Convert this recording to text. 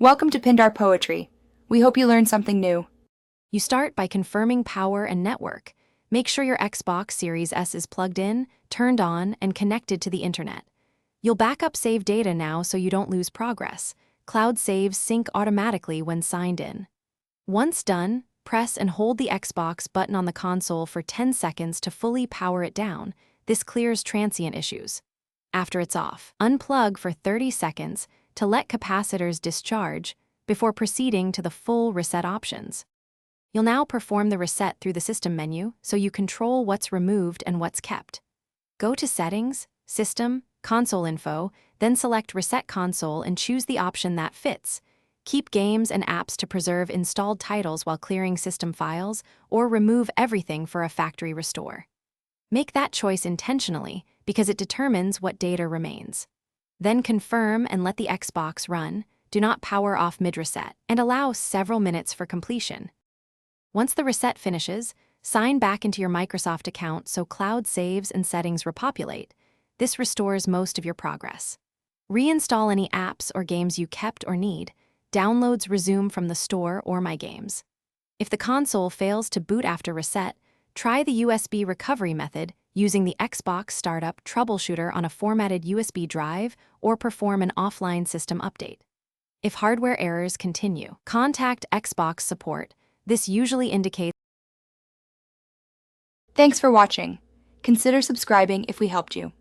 Welcome to Pindar Poetry. We hope you learned something new. You start by confirming power and network. Make sure your Xbox Series S is plugged in, turned on, and connected to the internet. You'll backup save data now so you don't lose progress. Cloud saves sync automatically when signed in. Once done, press and hold the Xbox button on the console for 10 seconds to fully power it down. This clears transient issues. After it's off, unplug for 30 seconds to let capacitors discharge before proceeding to the full reset options. You'll now perform the reset through the System menu so you control what's removed and what's kept. Go to Settings, System, Console Info, then select Reset Console and choose the option that fits. Keep games and apps to preserve installed titles while clearing system files, or remove everything for a factory restore. Make that choice intentionally because it determines what data remains. Then confirm and let the Xbox run. Do not power off mid-reset, and allow several minutes for completion. Once the reset finishes, sign back into your Microsoft account so cloud saves and settings repopulate. This restores most of your progress. Reinstall any apps or games you kept or need. Downloads resume from the store or My Games. If the console fails to boot after reset, try the USB recovery method using the Xbox Startup Troubleshooter on a formatted USB drive or perform an offline system update. If hardware errors continue, contact Xbox support. This usually indicates. Thanks for watching. Consider subscribing if we helped you.